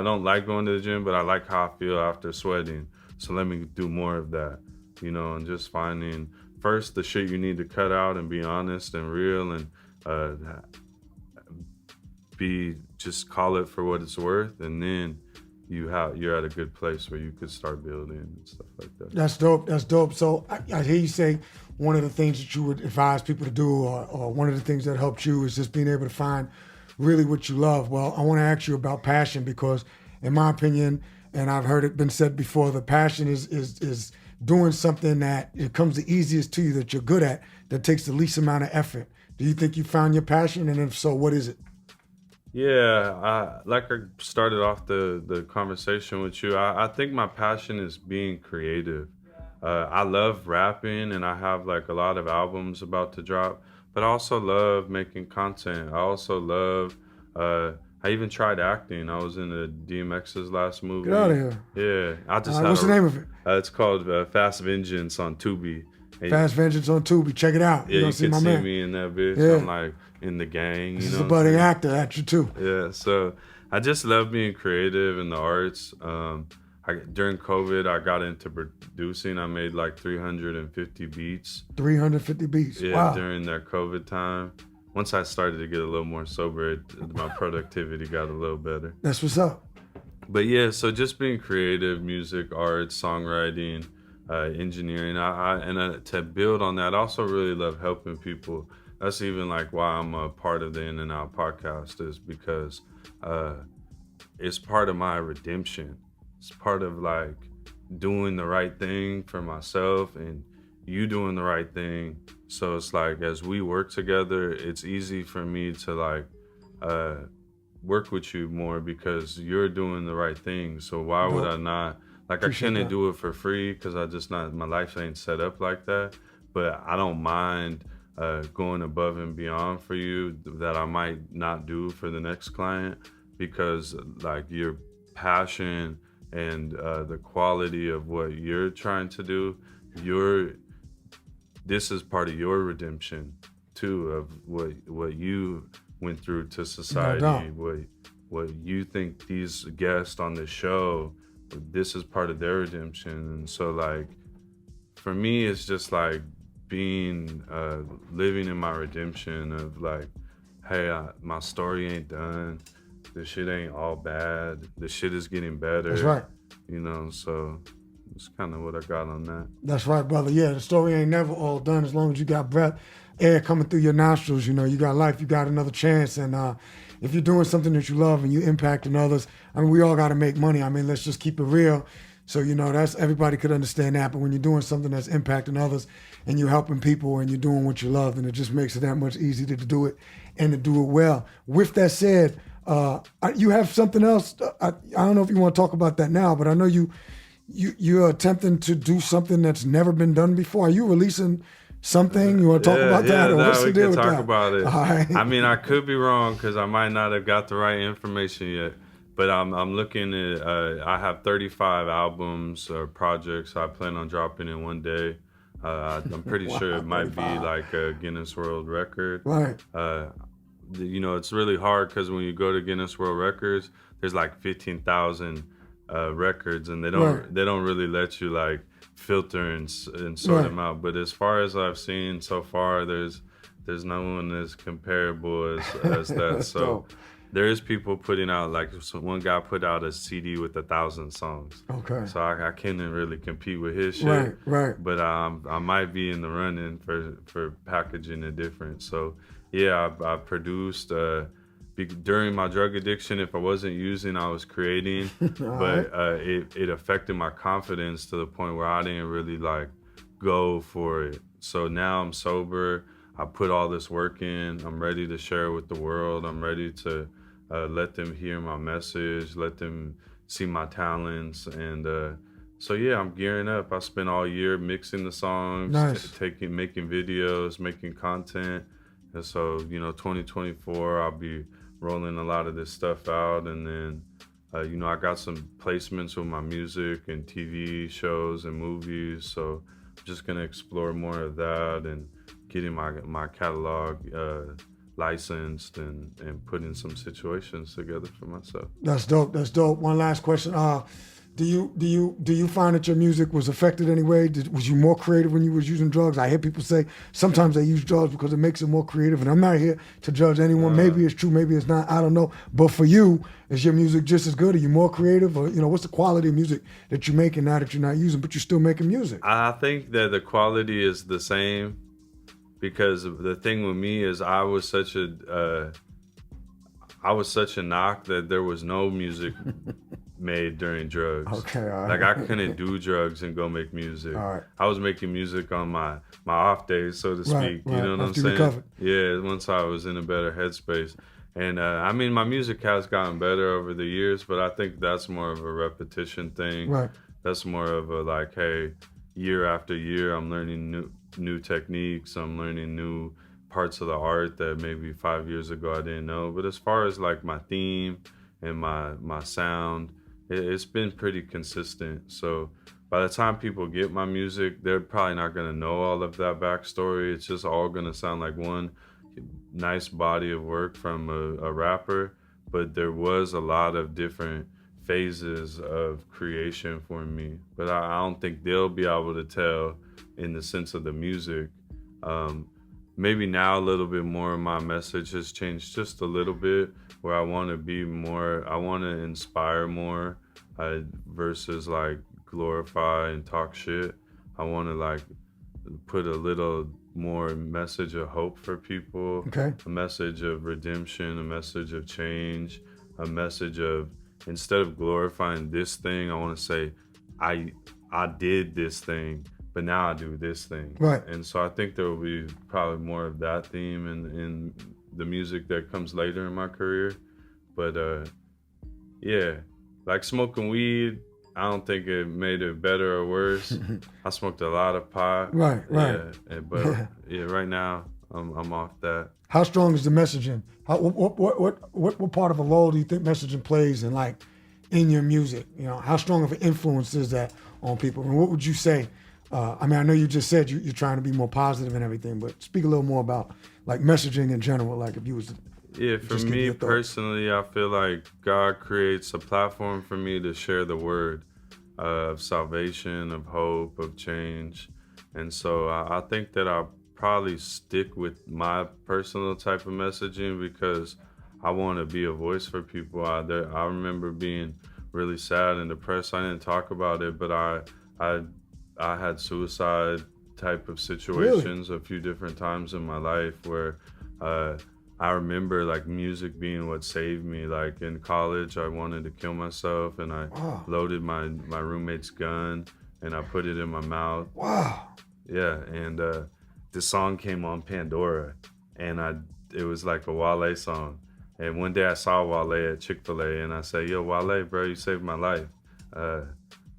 don't like going to the gym, but I like how I feel after sweating. So let me do more of that, you know, and just finding first the shit you need to cut out and be honest and real, and just call it for what it's worth, and then you're at a good place where you could start building and stuff like that. That's dope. So I hear you say one of the things that you would advise people to do, or one of the things that helped you, is just being able to find really what you love. Well, I want to ask you about passion, because in my opinion, and I've heard it been said before, the passion is doing something that it comes the easiest to you, that you're good at, that takes the least amount of effort. Do you think you found your passion? And if so, what is it? Yeah, I started off the conversation with you. I think my passion is being creative. I love rapping, and I have like a lot of albums about to drop, but I also love making content. I also love, I even tried acting. I was in the DMX's last movie. Get out of here. Yeah. What's the name of it? It's called Fast Vengeance on Tubi. And Fast Vengeance on Tubi. Check it out. Yeah, you see can see man. me in that bitch. Yeah. I'm like in the gang. This is a budding actor at you too. Yeah, so I just love being creative in the arts. During COVID, I got into producing. I made like 350 beats. 350 beats. Yeah, wow. During that COVID time. Once I started to get a little more sober, my productivity got a little better. That's what's up. But yeah, so just being creative, music, art, songwriting, engineering. To build on that, I also really love helping people. That's even like why I'm a part of the In and Out podcast, is because it's part of my redemption. It's part of like doing the right thing for myself and you doing the right thing. So it's like, as we work together, it's easy for me to like work with you more, because you're doing the right thing. So why would I not? Like, I couldn't do it for free, because my life ain't set up like that. But I don't mind going above and beyond for you that I might not do for the next client, because like your passion and the quality of what you're trying to do, this is part of your redemption too, of what you went through to society, what you think these guests on the show, this is part of their redemption. And so like for me, it's just like being living in my redemption of like, hey, my story ain't done. This shit ain't all bad. This shit is getting better. That's right. You know, so it's kind of what I got on that. That's right, brother. Yeah, the story ain't never all done. As long as you got breath, air coming through your nostrils, you know, you got life, you got another chance. And if you're doing something that you love and you impacting others, I mean, we all got to make money. I mean, let's just keep it real. So, you know, that's, everybody could understand that. But when you're doing something that's impacting others and you're helping people and you're doing what you love, then it just makes it that much easier to do it and to do it well. With that said, you have something else. I don't know if you want to talk about that now, but I know you you're attempting to do something that's never been done before. Are you releasing something? You want to talk about that? Or what's the deal we can with talk that? about it. All right. I mean, I could be wrong because I might not have got the right information yet. But I'm looking at. I have 35 albums or projects I plan on dropping in one day. I'm pretty sure it might 35. Be like a Guinness World Record. Right. It's really hard because when you go to Guinness World Records, there's like 15,000 records, and they don't really let you like filter and sort them out. But as far as I've seen so far, there's no one as comparable as that. So dope. There is people putting out, like one guy put out a CD with 1,000 songs. Okay. So I can't really compete with his shit. Right. But I might be in the running for packaging it different. So yeah, I produced. During my drug addiction, if I wasn't using, I was creating, but it affected my confidence to the point where I didn't really like go for it. So now I'm sober. I put all this work in. I'm ready to share it with the world. I'm ready to let them hear my message, let them see my talents. And so yeah, I'm gearing up. I spent all year mixing the songs, making videos, making content. And so, 2024, I'll be rolling a lot of this stuff out. And then, I got some placements with my music and TV shows and movies. So I'm just going to explore more of that and getting my catalog licensed and putting some situations together for myself. That's dope. One last question. Do you find that your music was affected anyway? Was you more creative when you was using drugs? I hear people say sometimes they use drugs because it makes them more creative, and I'm not here to judge anyone. Maybe it's true, maybe it's not. I don't know. But for you, is your music just as good? Are you more creative, or what's the quality of music that you're making now that you're not using, but you're still making music? I think that the quality is the same, because the thing with me is I was such a knock that there was no music made during drugs. Okay, all right. Like I couldn't do drugs and go make music. All right. I was making music on my off days, so to speak. Right. You know what I'm saying? Recovered. Yeah, once I was in a better headspace. And I mean, my music has gotten better over the years, but I think that's more of a repetition thing. Right. That's more of a like, hey, year after year, I'm learning new techniques. I'm learning new parts of the art that maybe 5 years ago I didn't know. But as far as like my theme and my sound, it's been pretty consistent. So by the time people get my music, they're probably not going to know all of that backstory. It's just all going to sound like one nice body of work from a rapper. But there was a lot of different phases of creation for me. But I don't think they'll be able to tell in the sense of the music. Maybe now a little bit more of my message has changed just a little bit, where I want to be more, I want to inspire more versus like glorify and talk shit. I want to like put a little more message of hope for people, a message of redemption, a message of change, a message of, instead of glorifying this thing, I want to say, I did this thing, but now I do this thing. Right. And so I think there will be probably more of that theme in the music that comes later in my career. But yeah, like smoking weed, I don't think it made it better or worse. I smoked a lot of pot. Right. Yeah, but yeah, right now I'm off that. How strong is the messaging? What part of a role do you think messaging plays in your music? How strong of an influence is that on people? And what would you say? I know you just said you're trying to be more positive and everything, but speak a little more about like messaging in general. Like if you was to for me personally, I feel like God creates a platform for me to share the word of salvation, of hope, of change. And so I think that I'll probably stick with my personal type of messaging because I want to be a voice for people out there. I remember being really sad and depressed. I didn't talk about it, but I had suicide type of situations a few different times in my life where I remember like music being what saved me. Like in college, I wanted to kill myself and I loaded my roommate's gun and I put it in my mouth. Wow. Yeah, and this song came on Pandora and it was like a Wale song. And one day I saw Wale at Chick-fil-A and I said, yo, Wale, bro, you saved my life.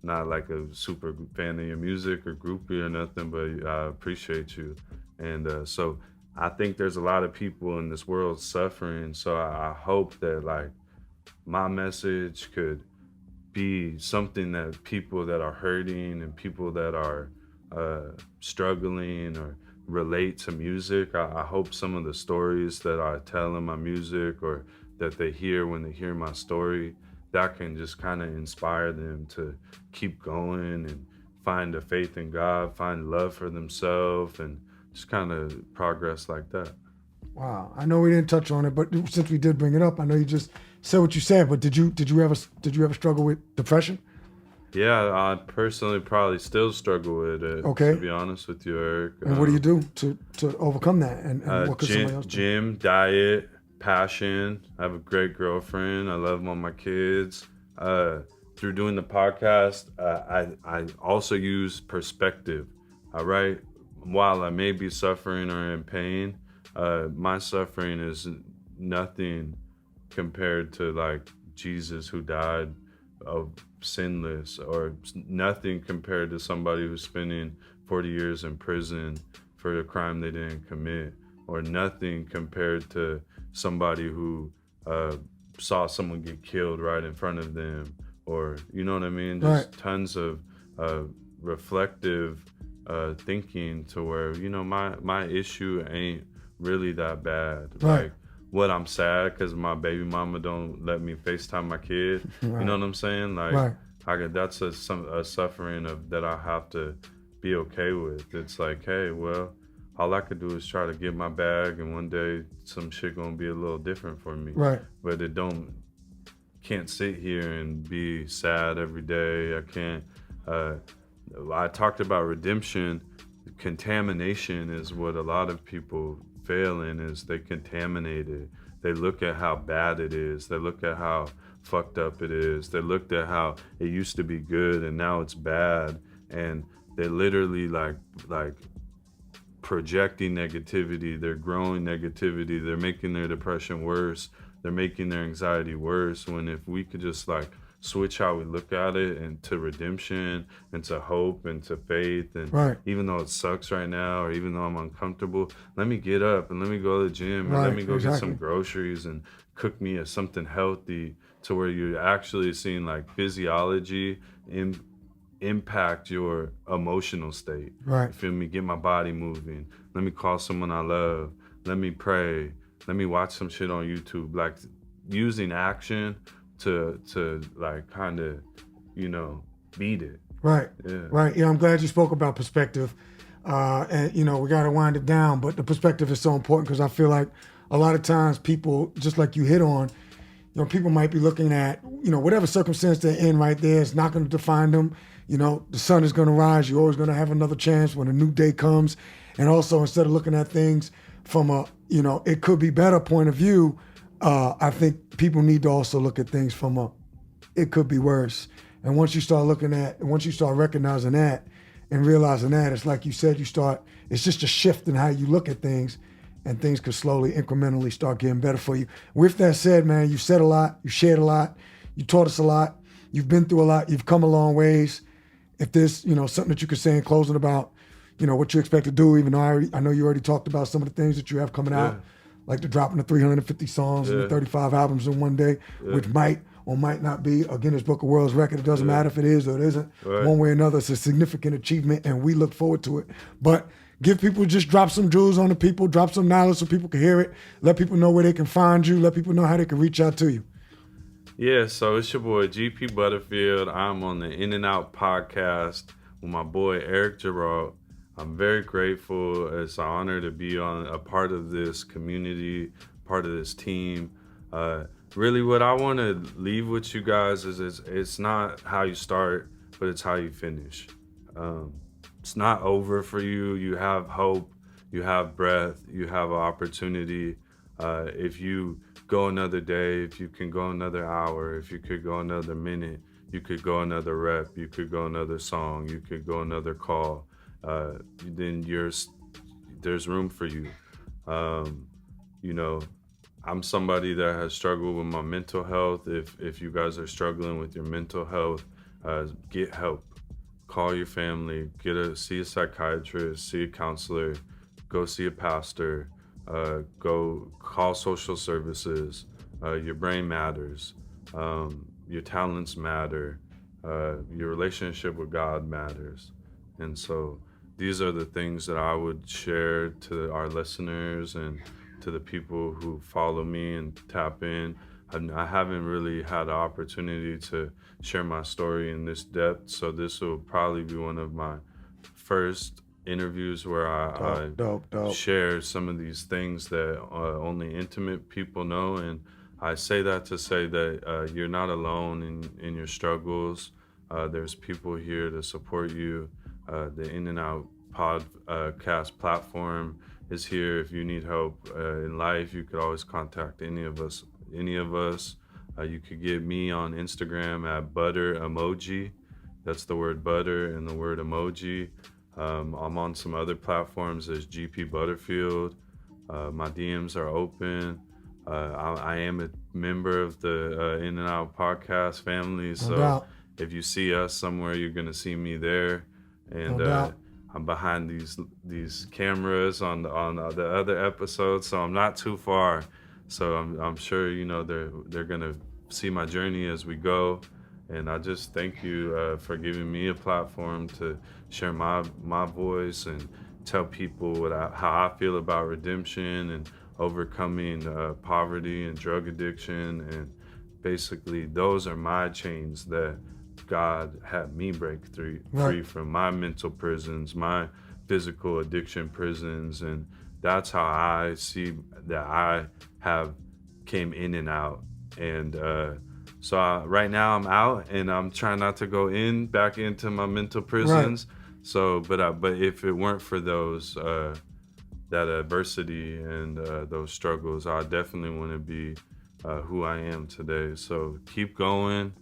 not like a super fan of your music or groupie or nothing, but I appreciate you. And so I think there's a lot of people in this world suffering. So I hope that like my message could be something that people that are hurting and people that are struggling or relate to music. I hope some of the stories that I tell in my music or that they hear when they hear my story, that can just kind of inspire them to keep going and find a faith in God, find love for themselves, and just kind of progress like that. Wow, I know we didn't touch on it, but since we did bring it up, I know you just said what you said. But did you ever struggle with depression? Yeah, I personally probably still struggle with it. Okay. To be honest with you, Eric. And what do you do to overcome that? And what could somebody else do? Gym, diet, passion. I have a great girlfriend. I love all my kids. Through doing the podcast, I also use perspective. All right. While I may be suffering or in pain, my suffering is nothing compared to like Jesus, who died of sinless, or nothing compared to somebody who's spending 40 years in prison for a crime they didn't commit, or nothing compared to somebody who saw someone get killed right in front of them, or you know what I mean, just tons of reflective thinking to where, you know, my issue ain't really that bad. Like, what I'm sad because my baby mama don't let me FaceTime my kid. You know what I'm saying? Like, that's a suffering of that I have to be okay with. It's like, hey, well, all I could do is try to get my bag, and one day some shit gonna be a little different for me. Right. But can't sit here and be sad every day. I can't. I talked about redemption. Contamination is what a lot of people fail in, is they contaminate it. They look at how bad it is. They look at how fucked up it is. They looked at how it used to be good and now it's bad. And they literally like projecting negativity. They're growing negativity. They're making their depression worse. They're making their anxiety worse. When if we could just like switch how we look at it, and to redemption and to hope and to faith, and even though it sucks right now, or even though I'm uncomfortable, let me get up and let me go to the gym, and let me go get some groceries and cook me something healthy, to where you're actually seeing like physiology impact your emotional state. You feel me? Get my body moving. Let me call someone I love. Let me pray. Let me watch some shit on YouTube. Like, using action to like kind of, you know, beat it. Yeah, I'm glad you spoke about perspective, and you know, we got to wind it down, but the perspective is so important, because I feel like a lot of times people, just like you hit on, you know, people might be looking at, you know, whatever circumstance they're in right there is not going to define them. You know, the sun is going to rise. You're always going to have another chance when a new day comes. And also, instead of looking at things from a, you know, it could be better point of view, I think people need to also look at things from a, it could be worse. And once you start recognizing that and realizing that, it's like you said, it's just a shift in how you look at things, and things could slowly, incrementally start getting better for you. With that said, man, you said a lot, you shared a lot, you taught us a lot, you've been through a lot, you've come a long ways. If there's, you know, something that you could say in closing about, you know, what you expect to do, even though I know you already talked about some of the things that you have coming out, like the dropping the 350 songs and the 35 albums in one day, which might or might not be a Guinness Book of World Record. It doesn't matter if it is or it isn't. One way or another, it's a significant achievement, and we look forward to it. But give people, just drop some jewels on the people, drop some knowledge so people can hear it. Let people know where they can find you. Let people know how they can reach out to you. Yeah, so it's your boy GP Butterfield. I'm on the In and Out podcast with my boy Eric Gerard. I'm very grateful. It's an honor to be on a part of this community, part of this team. Really, what I want to leave with you guys is it's not how you start, but it's how you finish. It's not over for you. You have hope. You have breath. You have an opportunity. If you go another day, if you can go another hour, if you could go another minute, you could go another rep, you could go another song, you could go another call, then there's room for you. You know, I'm somebody that has struggled with my mental health. If you guys are struggling with your mental health, get help. Call your family, see a psychiatrist, see a counselor, go see a pastor, go call social services. Your brain matters. Your talents matter. Your relationship with God matters. And so these are the things that I would share to our listeners and to the people who follow me and tap in. I haven't really had the opportunity to share my story in this depth, so this will probably be one of my first interviews where I share some of these things that only intimate people know. And I say that to say that you're not alone in your struggles. There's people here to support you. The In and Out podcast platform is here. If you need help in life, you could always contact any of us. You could get me on Instagram at butter emoji. That's the word butter and the word emoji. I'm on some other platforms as GP Butterfield. My DMs are open. I am a member of the In and Out podcast family, so if you see us somewhere, you're gonna see me there. And I'm behind these cameras on the other episodes, so I'm not too far. So I'm sure they're gonna see my journey as we go. And I just thank you for giving me a platform to share my voice and tell people how I feel about redemption and overcoming poverty and drug addiction. And basically, those are my chains that God had me break free from my mental prisons, my physical addiction prisons. And that's how I see that I have came in and out. And so right now I'm out, and I'm trying not to go back into my mental prisons. Right. So, but if it weren't for those that adversity and those struggles, I definitely wouldn't be who I am today. So keep going.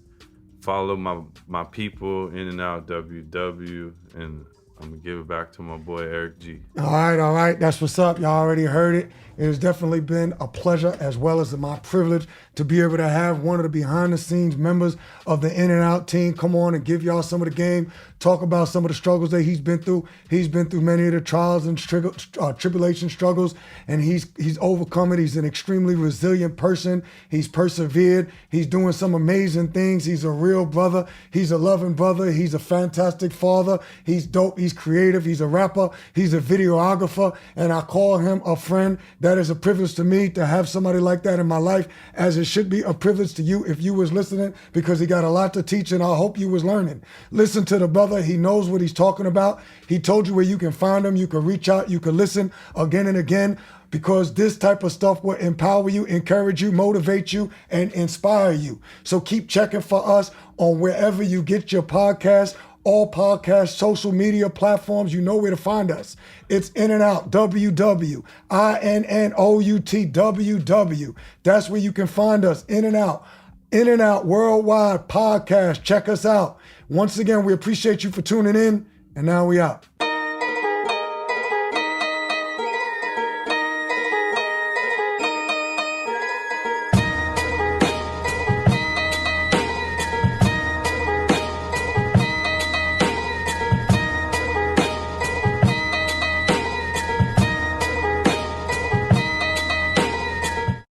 Follow my people, In and Out WW, and I'm gonna give it back to my boy Eric G. All right. That's what's up. Y'all already heard it. It has definitely been a pleasure as well as my privilege to be able to have one of the behind the scenes members of the In and Out team come on and give y'all some of the game, talk about some of the struggles that he's been through. He's been through many of the trials and tribulation struggles, and he's overcome it. He's an extremely resilient person. He's persevered. He's doing some amazing things. He's a real brother. He's a loving brother. He's a fantastic father. He's dope. He's creative. He's a rapper. He's a videographer, and I call him a friend. That is a privilege to me to have somebody like that in my life, as it should be a privilege to you if you was listening, because he got a lot to teach, and I hope you was learning. Listen to the brother. He knows what he's talking about. He told you where you can find him. You can reach out. You can listen again and again, because this type of stuff will empower you, encourage you, motivate you, and inspire you. So keep checking for us on wherever you get your podcasts. All podcast social media platforms, you know where to find us. It's In and Out, WW, INNOUT, WW. That's where you can find us, In and Out Worldwide Podcast. Check us out. Once again, we appreciate you for tuning in, and now we out.